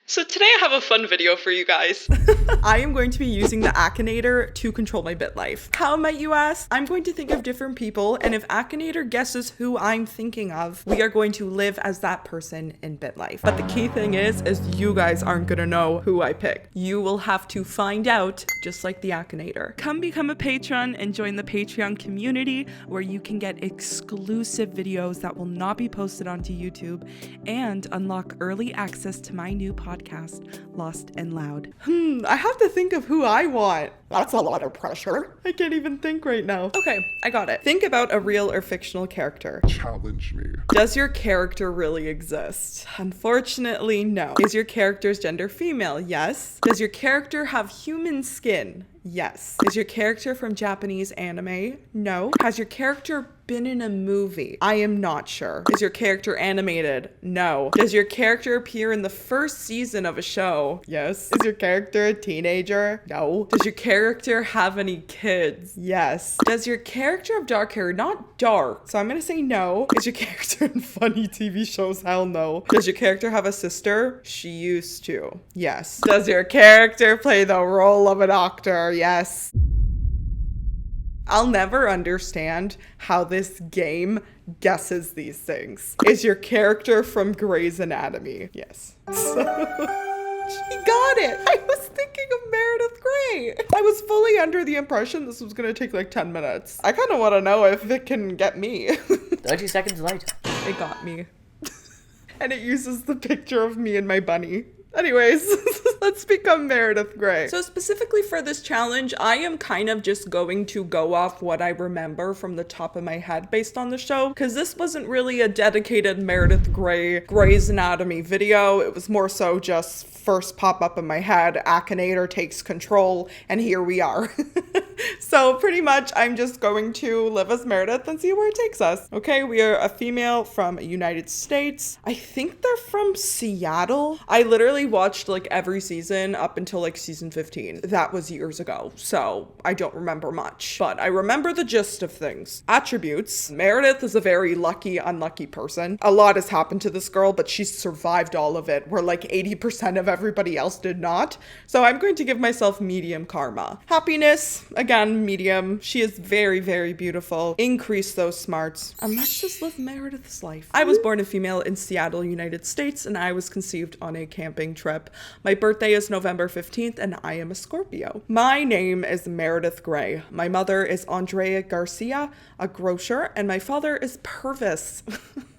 So today I have a fun video for you guys. I am going to be using the AKINATOR to control my BitLife. How might you ask? I'm going to think of different people, and if AKINATOR guesses who I'm thinking of, we are going to live as that person in BitLife. But the key thing is you guys aren't gonna know who I pick. You will have to find out, just like the AKINATOR. Come become a patron and join the Patreon community where you can get exclusive videos that will not be posted onto YouTube and unlock early access to my new podcast, Lost and Loud. I have to think of who I want. That's a lot of pressure. I can't even think right now. Okay, I got it. Think about a real or fictional character. Challenge me. Does your character really exist? Unfortunately, no. Is your character's gender female? Yes. Does your character have human skin? Yes. Is your character from Japanese anime? No. Has your character been in a movie? I am not sure. Is your character animated? No. Does your character appear in the first season of a show? Yes. Is your character a teenager? No. Does your character have any kids? Yes. Does your character have dark hair? Not dark, so I'm gonna say no. Is your character in funny TV shows? Hell no. Does your character have a sister? She used to. Yes. Does your character play the role of a doctor? Yes. I'll never understand how this game guesses these things. Is your character from Grey's Anatomy? Yes. She got it. I was thinking of Meredith Gray. I was fully under the impression this was gonna take like 10 minutes. I kind of want to know if it can get me. 30 seconds later. It got me. And it uses the picture of me and my bunny. Anyways, let's become Meredith Gray. So specifically for this challenge, I am kind of just going to go off what I remember from the top of my head based on the show, because this wasn't really a dedicated Meredith Gray Grey's Anatomy video. It was more so just first pop up in my head, AKINATOR takes control, and here we are. So pretty much I'm just going to live as Meredith and see where it takes us. Okay, we are a female from United States. I think they're from Seattle. I literally watched like every season up until like season 15. That was years ago, so I don't remember much, but I remember the gist of things. Attributes. Meredith is a very lucky, unlucky person. A lot has happened to this girl, but she's survived all of it, where like 80% of everybody else did not. So I'm going to give myself medium karma. Happiness, again, medium. She is very, very beautiful. Increase those smarts. And let's just live Meredith's life. I was born a female in Seattle, United States, and I was conceived on a camping trip. My birthday is November 15th, and I am a Scorpio. My name is Meredith Gray. My mother is Andrea Garcia, a grocer, and my father is Purvis.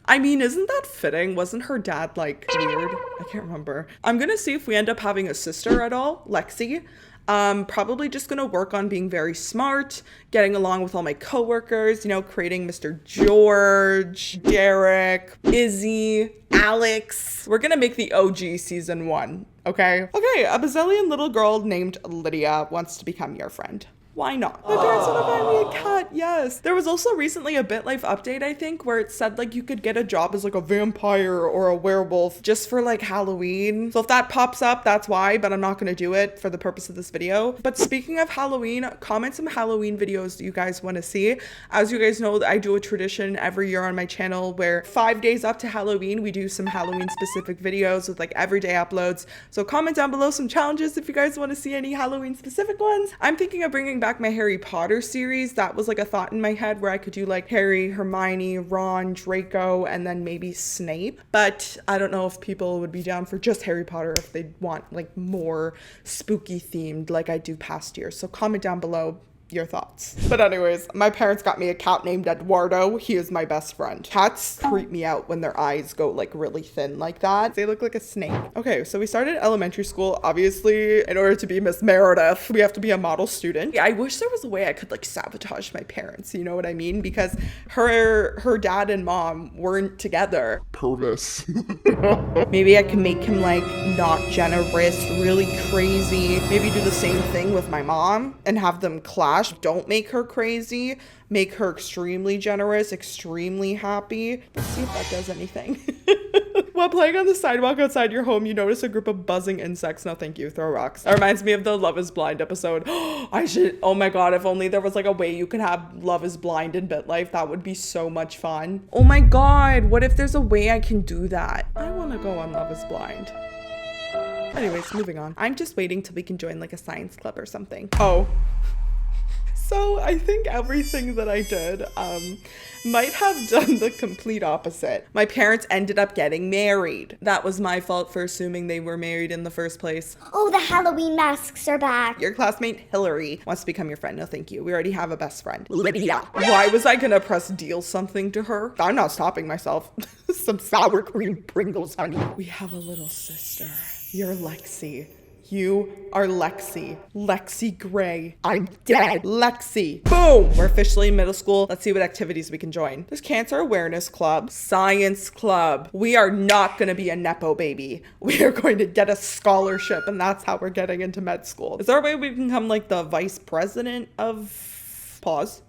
I mean, isn't that fitting? Wasn't her dad like weird? I can't remember. I'm gonna see if we end up having a sister at all, Lexi. Probably just gonna work on being very smart, getting along with all my coworkers, you know, creating Mr. George, Derek, Izzy, Alex. We're gonna make the OG season 1, okay? Okay, a bazillion little girl named Lydia wants to become your friend. Why not? My parents want to buy me a cat, yes. There was also recently a BitLife update, I think, where it said like you could get a job as like a vampire or a werewolf just for like Halloween. So if that pops up, that's why, but I'm not going to do it for the purpose of this video. But speaking of Halloween, comment some Halloween videos you guys want to see. As you guys know, I do a tradition every year on my channel where 5 days up to Halloween, we do some Halloween specific videos with like everyday uploads. So comment down below some challenges if you guys want to see any Halloween specific ones. I'm thinking of bringing back my Harry Potter series. That was like a thought in my head where I could do like Harry, Hermione, Ron, Draco, and then maybe Snape. But I don't know if people would be down for just Harry Potter, if they'd want like more spooky themed like I do past years. So comment down below your thoughts. But anyways, my parents got me a cat named Eduardo. He is my best friend. Cats creep me out when their eyes go like really thin like that. They look like a snake. Okay, so we started elementary school. Obviously, in order to be Miss Meredith, we have to be a model student. I wish there was a way I could like sabotage my parents, you know what I mean? Because her dad and mom weren't together. Purvis. Maybe I can make him like not generous, really crazy. Maybe do the same thing with my mom and have them clash. Don't make her crazy. Make her extremely generous, extremely happy. Let's see if that does anything. While playing on the sidewalk outside your home, you notice a group of buzzing insects. No, thank you. Throw rocks. That reminds me of the Love is Blind episode. Oh my God, if only there was like a way you could have Love is Blind in BitLife. That would be so much fun. Oh my God, what if there's a way I can do that? I want to go on Love is Blind. Anyways, moving on. I'm just waiting till we can join like a science club or something. Oh. So I think everything that I did might have done the complete opposite. My parents ended up getting married. That was my fault for assuming they were married in the first place. Oh, the Halloween masks are back. Your classmate Hillary wants to become your friend. No, thank you. We already have a best friend. Lydia. Why was I gonna press deal something to her? I'm not stopping myself. Some sour cream Pringles, honey. We have a little sister. You're Lexi. You are Lexi. Lexi Gray. I'm dead. Lexi. Boom! We're officially in middle school. Let's see what activities we can join. There's Cancer Awareness Club. Science Club. We are not going to be a Nepo baby. We are going to get a scholarship, and that's how we're getting into med school. Is there a way we can become like the vice president of... Pause.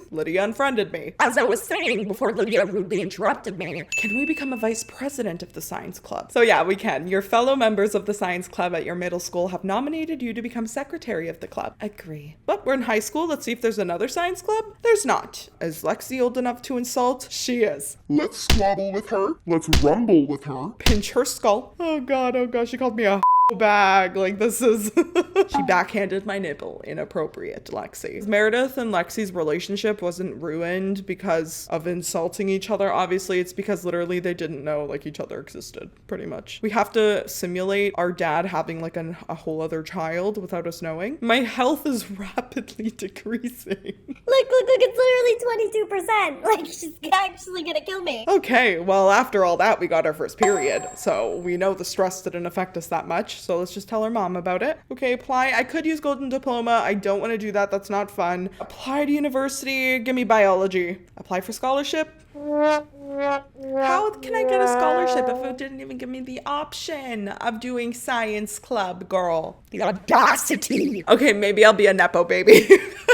Lydia unfriended me. As I was saying before Lydia rudely interrupted me. Can we become a vice president of the science club? So yeah, we can. Your fellow members of the science club at your middle school have nominated you to become secretary of the club. Agree. But we're in high school. Let's see if there's another science club. There's not. Is Lexi old enough to insult? She is. Let's squabble with her. Let's rumble with her. Pinch her skull. Oh god, she called me a bag. Like, this is... She backhanded my nipple. Inappropriate, Lexi. Meredith and Lexi's relationship wasn't ruined because of insulting each other. Obviously, it's because literally they didn't know like each other existed, pretty much. We have to simulate our dad having like a whole other child without us knowing. My health is rapidly decreasing. Look, it's literally 22%. Like, she's actually gonna kill me. Okay, well, after all that, we got our first period. So we know the stress didn't affect us that much. So let's just tell our mom about it. Okay, apply. I could use golden diploma. I don't want to do that. That's not fun. Apply to university. Give me biology. Apply for scholarship. How can I get a scholarship if it didn't even give me the option of doing science club, girl? The audacity. Okay, maybe I'll be a Nepo baby.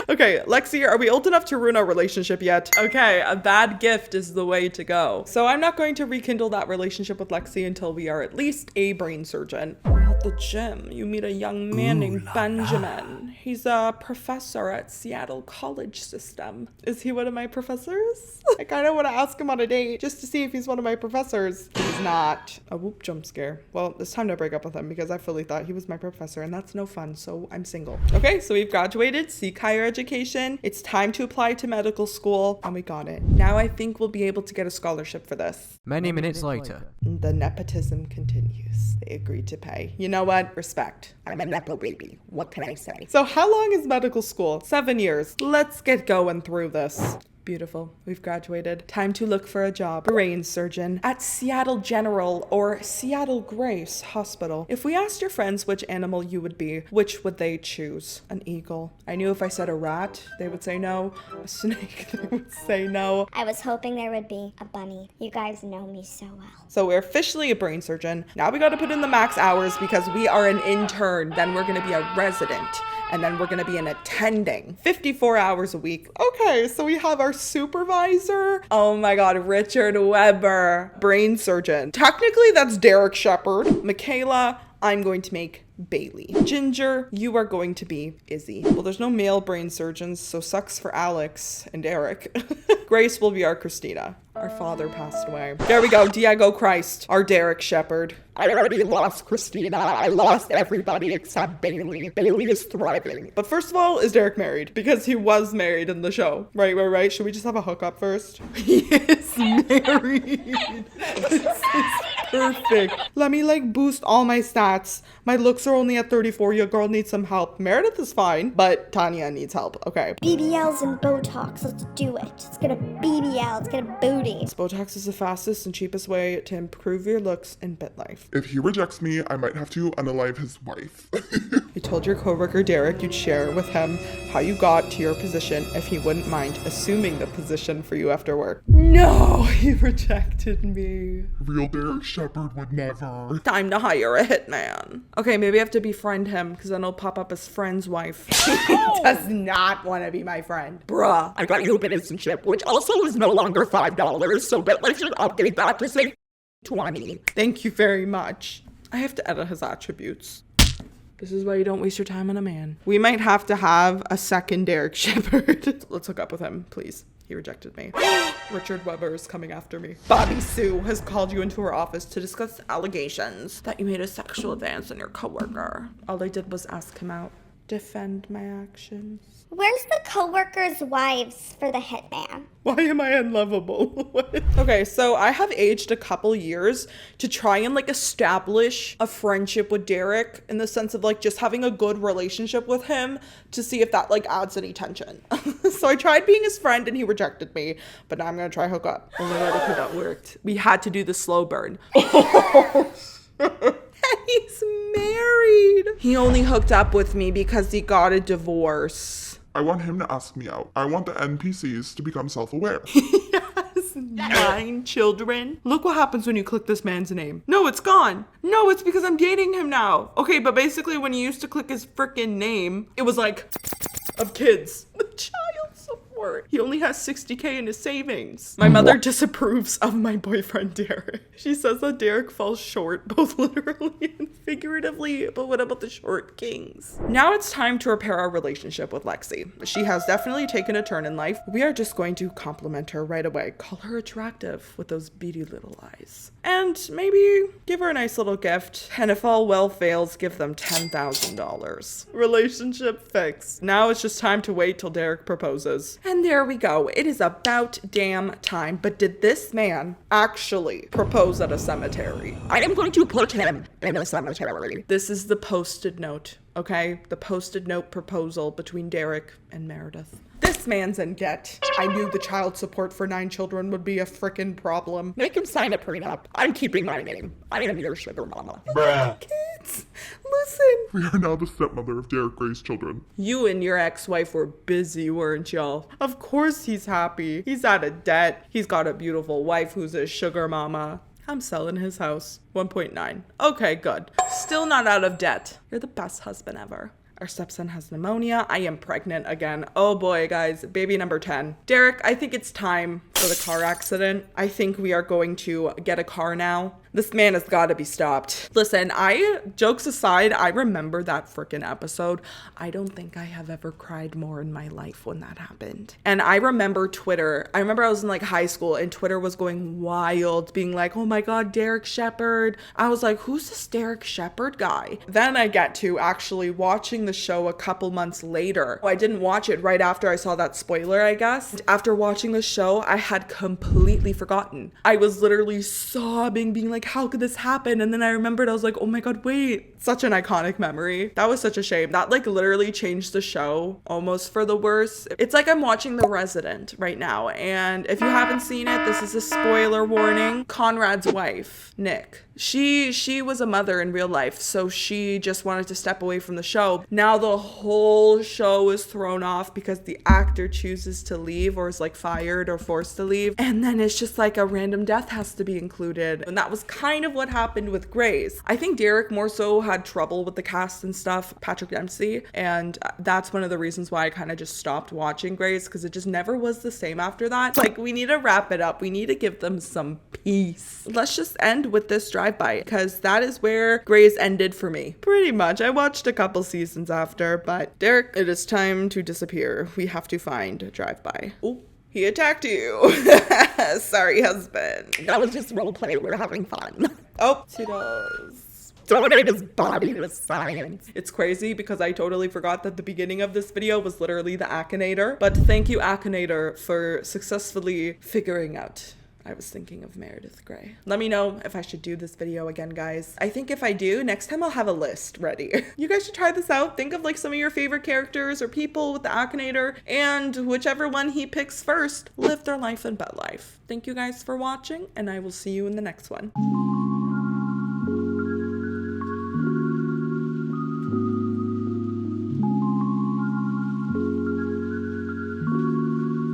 Okay, Lexi, are we old enough to ruin our relationship yet? Okay, a bad gift is the way to go. So I'm not going to rekindle that relationship with Lexi until we are at least a brain surgeon. At the gym, you meet a young man named Benjamin. He's a professor at Seattle College System. Is he one of my professors? I kind of want to ask him on a date just to see if he's one of my professors. He's not. A whoop jump scare. Well, it's time to break up with him because I fully thought he was my professor and that's no fun, so I'm single. Okay, so we've graduated, seek higher education. It's time to apply to medical school and we got it. Now I think we'll be able to get a scholarship for this. Many minutes later. The nepotism continues. They agreed to pay. You know what? Respect. I'm a Nepo baby. What can I say? So how long is medical school? 7 years. Let's get going through this. Beautiful. We've graduated. Time to look for a job. Brain surgeon at Seattle General or Seattle Grace Hospital. If we asked your friends which animal you would be, which would they choose? An eagle. I knew if I said a rat, they would say no. A snake, they would say no. I was hoping there would be a bunny. You guys know me so well. So we're officially a brain surgeon. Now we got to put in the max hours because we are an intern. Then we're going to be a resident. And then we're going to be an attending. 54 hours a week. Okay, so we have our supervisor. Oh my God, Richard Weber, brain surgeon. Technically, that's Derek Shepard. Michaela, I'm going to make Bailey. Ginger, you are going to be Izzy. Well, there's no male brain surgeons, so sucks for Alex and Eric. Grace will be our Christina. Our father passed away. There we go, Diego Christ, our Derek Shepard. I already lost Christina. I lost everybody except Bailey. Bailey is thriving. But first of all, is Derek married? Because he was married in the show. Right. Should we just have a hookup first? He is married. This is perfect. Let me like boost all my stats. My looks are only at 34. Your girl needs some help. Meredith is fine, but Tanya needs help. Okay. BBLs and Botox. Let's do it. Let's get a BBL. Let's get a booty. Botox is the fastest and cheapest way to improve your looks in BitLife. If he rejects me, I might have to unalive his wife. You told your coworker Derek you'd share with him how you got to your position if he wouldn't mind assuming the position for you after work. No, he rejected me. Real Derek Shepard would never. Time to hire a hitman. Okay, maybe I have to befriend him because then he'll pop up as friend's wife. He does not want to be my friend. Bruh. I got you citizenship, which also is no longer $5, so BitLife should update that to say 20. Thank you very much. I have to edit his attributes. This is why you don't waste your time on a man. We might have to have a second Derek Shepard. Let's hook up with him, please. He rejected me. Richard Weber is coming after me. Bobby Sue has called you into her office to discuss allegations that you made a sexual advance on your coworker. All I did was ask him out. Defend my actions. Where's the coworkers' wives for the hitman? Why am I unlovable? Okay, so I have aged a couple years to try and like establish a friendship with Derek in the sense of like just having a good relationship with him to see if that like adds any tension. So I tried being his friend and he rejected me, but now I'm gonna try hook up. Oh my god, okay, that worked. We had to do the slow burn. He's married. He only hooked up with me because he got a divorce. I want him to ask me out. I want the NPCs to become self-aware. Yes, 9 children. Look what happens when you click this man's name. No, it's gone. No, it's because I'm dating him now. Okay, but basically when you used to click his freaking name, it was like, of kids. The child support. He only has 60K in his savings. My mother disapproves of my boyfriend, Derek. She says that Derek falls short, both literally and figuratively, but what about the short kings? Now it's time to repair our relationship with Lexi. She has definitely taken a turn in life. We are just going to compliment her right away. Call her attractive with those beady little eyes. And maybe give her a nice little gift. And if all well fails, give them $10,000. Relationship fixed. Now it's just time to wait till Derek proposes. And there we go. It is about damn time. But did this man actually propose at a cemetery? I am going to put him in a cemetery. This is the posted note, okay? The posted note proposal between Derek and Meredith. This man's in debt. I knew the child support for 9 children would be a frickin' problem. Make him sign a prenup. I'm keeping my name. I am your sugar mama. Kids, listen. We are now the stepmother of Derek Gray's children. You and your ex-wife were busy, weren't y'all? Of course he's happy. He's out of debt. He's got a beautiful wife who's a sugar mama. I'm selling his house. 1.9. Okay, good. Still not out of debt. You're the best husband ever. Our stepson has pneumonia. I am pregnant again. Oh boy, guys. Baby number 10. Derek, I think it's time for the car accident. I think we are going to get a car now. This man has got to be stopped. Listen, jokes aside, I remember that freaking episode. I don't think I have ever cried more in my life when that happened. And I remember Twitter. I remember I was in like high school and Twitter was going wild, being like, oh my God, Derek Shepherd. I was like, who's this Derek Shepherd guy? Then I get to actually watching the show a couple months later. I didn't watch it right after I saw that spoiler, I guess. After watching the show, I had completely forgotten. I was literally sobbing, being like, how could this happen? And then I remembered, I was like, oh my God, wait. Such an iconic memory. That was such a shame. That like literally changed the show almost for the worse. It's like I'm watching The Resident right now. And if you haven't seen it, this is a spoiler warning. Conrad's wife, Nick, she was a mother in real life. So she just wanted to step away from the show. Now the whole show is thrown off because the actor chooses to leave or is like fired or forced to leave. And then it's just like a random death has to be included. And that was kind of what happened with Grey's. I think Derek more so had trouble with the cast and stuff, Patrick Dempsey. And that's one of the reasons why I kind of just stopped watching Grey's, because it just never was the same after that. Like, we need to wrap it up. We need to give them some peace. Let's just end with this drive-by, because that is where Grey's ended for me. Pretty much. I watched a couple seasons after, but Derek, it is time to disappear. We have to find a drive-by. Oh, he attacked you. Sorry, husband. That was just roleplay. We're having fun. Oh, toodles. Donate his body to science. It's crazy because I totally forgot that the beginning of this video was literally the Akinator. But thank you, Akinator, for successfully figuring out I was thinking of Meredith Gray. Let me know if I should do this video again, guys. I think if I do, next time I'll have a list ready. You guys should try this out. Think of like some of your favorite characters or people with the Akinator, and whichever one he picks first, live their life in BitLife. Thank you guys for watching, and I will see you in the next one.